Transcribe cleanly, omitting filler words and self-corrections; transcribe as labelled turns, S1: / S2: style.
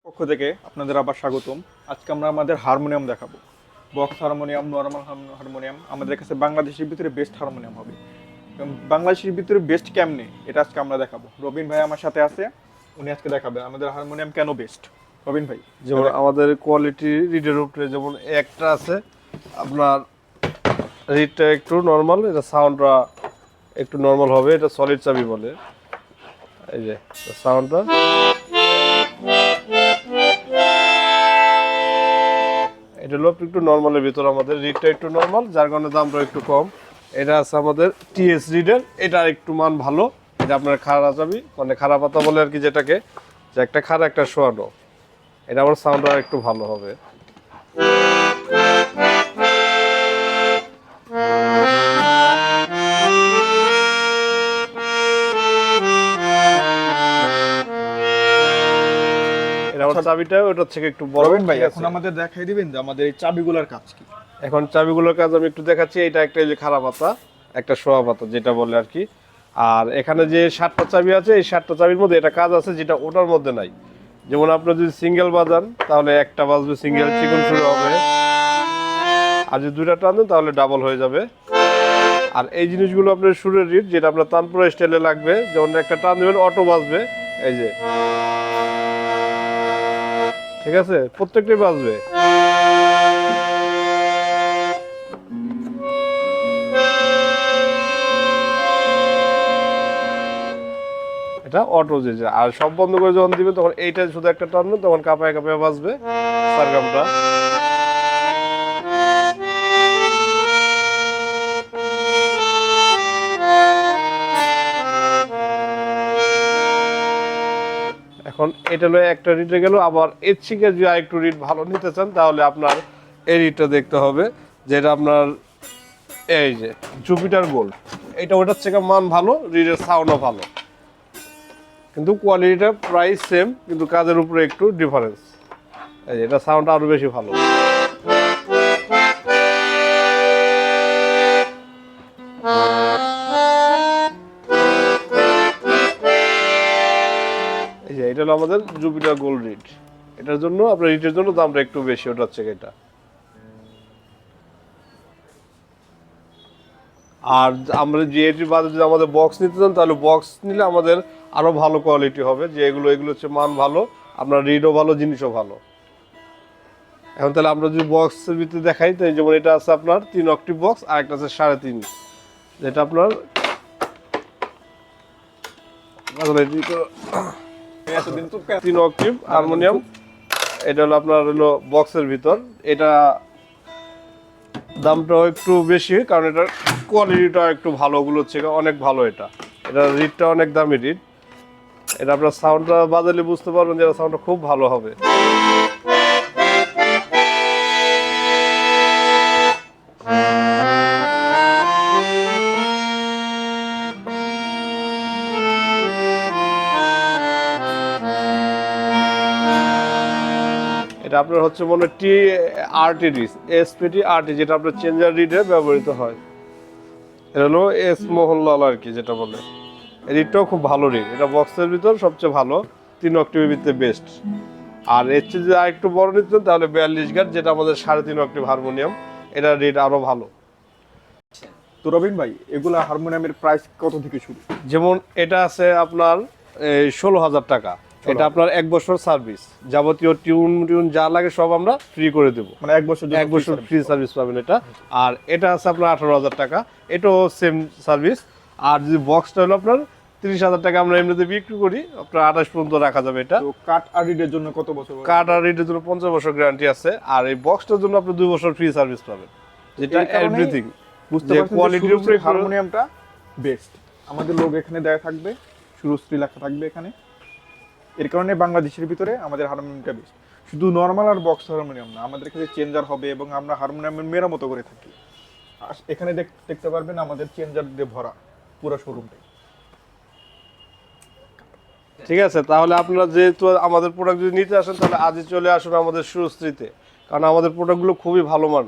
S1: পক্ষ থেকে আপনাদের আবার স্বাগতম। আজকে আমরা আমাদের হারমোনিয়াম দেখাবো। Box harmonium, normal harmonium. আমাদের কাছে বাংলাদেশের ভিতরে বেস্ট হারমোনিয়াম হবে। এবং বাংলাদেশের ভিতরে বেস্ট কেমনে এটা আজকে আমরা দেখাবো। রবিন ভাই আমার সাথে আছে, উনি আজকে দেখাবে আমাদের হারমোনিয়াম কেন বেস্ট। রবিন ভাই,
S2: যেমন আমাদের কোয়ালিটি রিডের উপরে যেমন একটা আছে আপনার রিডটা একটু নর্মাল, এটা সাউন্ডটা একটু নর্মাল হবে, এটা সলিড চাবি বলে। এই যে সাউন্ডটা এটা হলো একটু নর্মালের ভিতর, আমাদের রিডটা একটু নর্মাল, যার কারণে দামটা একটু কম। এটা আছে আমাদের টিএস রিডের, এটা একটু মান ভালো। এটা আপনার খাড়া চাবি মানে খাড়া পাতা বলে আর কি, যেটাকে যে একটা খাড়া একটা শোয়ানো, এটা আমার সাউন্ডটা একটু ভালো হবে। চাবিটা ওটার থেকে একটু বড়।
S1: রবিন ভাই, এখন আমাদের দেখাই দিবেন যে আমাদের এই চাবিগুলোর কাজ কি।
S2: এখন চাবিগুলোর কাজ আমি একটু দেখাচ্ছি। এটা একটা এই যে খাড়া পাতা, একটা শোয়া পাতা যেটা বলে আর কি। আর এখানে যে 7টা চাবি আছে, এই 7টা চাবির মধ্যে এটা কাজ আছে যেটা ওটার মধ্যে নাই। যেমন আপনি যদি সিঙ্গেল বাজান তাহলে একটা বাজবে সিঙ্গেল, চিকন শুরু হবে। আর যদি দুইটা টান দেন তাহলে ডাবল হয়ে যাবে। আর এই জিনিসগুলো আপনার সুরের রিড, যেটা আপনার তানপুরা স্টাইলে লাগবে, যেমন একটা টান দেবেন অটো বাজবে, এই যে, ঠিক আছে, প্রত্যেকটাই বাজবে। এটা অটো যে, আর সব বন্ধ করে যখন দিবেন তখন এইটা শুধু একটা টানবেন, তখন কাঁপায় কাঁপায় বাজবে সারগামটা। এখন এটা হলো একটা রিডে গেল। আবার এর থেকে যদি আরেকটু রিড ভালো নিতে চান তাহলে আপনার এই রিডটা দেখতে হবে, যেটা আপনার এই যে জুপিটার গোল্ড। এটা ওটার থেকে মান ভালো, রিডের সাউন্ডও ভালো, কিন্তু কোয়ালিটিটা প্রায় সেম, কিন্তু কাজের উপরে একটু ডিফারেন্স। এই যে এটা সাউন্ড আরো বেশি ভালো। এই যে এটা হলো আমাদের জুপিটার গোল্ড রিড। এটার জন্য আপনার রিডের জন্য দামটা একটু বেশি ওটার থেকে এটা। আর আমরা জিএটি বাদে যদি আমাদের বক্স নিতে চান তাহলে বক্স নিলে আমাদের আরো ভালো কোয়ালিটি হবে, যে এগুলো হচ্ছে মান ভালো, আপনার রিডও ভালো, জিনিসও ভালো। এখন তাহলে আমরা যদি বক্সের ভিতরে দেখাই, তো যেমন এটা আছে আপনার 3 অক্টিভ বক্স, আর একটা আছে 3.5, যেটা আপনার 3 অক্টিভ হারমোনিয়াম। এটা হলো আপনার হলো বক্সের ভিতর। এটা দামটাও একটু বেশি, কারণ এটার কোয়ালিটিটা একটু ভালো, ওগুলো হচ্ছে অনেক ভালো। এটা রিডটা অনেক দামি রিড। এটা আপনার সাউন্ডটা বাজালে বুঝতে পারবেন যে সাউন্ডটা খুব ভালো হবে। এটা আপনার হচ্ছে মনে টি আরটিডি এসপিটি আরটি, যেটা আপনার চেঞ্জার রিডে ব্যবহৃত হয়। এটা হলো এস মোহনলাল আর কি, যেটা বলে। এই রিডটাও খুব ভালো রিড, এটা বক্সের ভিতর সবচেয়ে ভালো, 3 অক্টিভের ভিতরে বেস্ট। আর এর চেয়ে যদি আরেকটু বড় নিতে চান তাহলে 42 গাট, যেটা আমাদের 3.5 অক্টিভ হারমোনিয়াম, এটা রিড আরো ভালো।
S1: তো রবিন ভাই, এগুলা হারমোনিয়ামের প্রাইস কত থেকে শুরু?
S2: যেমন এটা আছে আপনার 16,000 টাকা। এটা আপনার 1 বছর সার্ভিস, যাবতীয় টিউন যা লাগে সব আমরা ফ্রি করে দেবো,
S1: মানে 1 বছর
S2: ফ্রি সার্ভিস পাবেন এটা। আর এটা আছে আপনার 18,000 টাকা, এটাও সেম সার্ভিস। আর যদি বক্সটা হলো আপনার 30,000 টাকা, আমরা এমনিতে বিক্রি করি, আপনার 28 পর্যন্ত রাখা যাবে এটা।
S1: তো কাট আর রিডের জন্য কত বছর?
S2: কাট আর রিডের জন্য 50 বছর গ্যারান্টি আছে। আর এই বক্সটার জন্য আপনি 2 বছর ফ্রি সার্ভিস পাবেন, যেটা এভরিথিং।
S1: বুঝতে পারছেন কোয়ালিটির উপরে হারমোনিয়ামটা বেস্ট। আমাদের লোক এখানে দেয়া থাকবে, সুরশ্রী লেখা থাকবে এখানে। এর কারণে বাংলাদেশের ভিতরে আমাদের হারমোনিয়ামটা বেস্ট। শুধু নরমাল আর বক্স হারমোনিয়াম না, আমাদের কাছে চেঞ্জার হবে, এবং আমরা হারমোনিয়ামের মেরামতো করে থাকি। এখানে দেখতে পারবেন আমাদের চেঞ্জার দিয়ে ভরা পুরো শোরুমটাই।
S2: ঠিক আছে, তাহলে আপনারা যেহেতু আমাদের প্রোডাক্ট যদি নিতে আসেন তাহলে আজই চলে আসুন আমাদের সুরশ্রীতে, কারণ আমাদের প্রোডাক্টগুলো খুবই ভালো মান।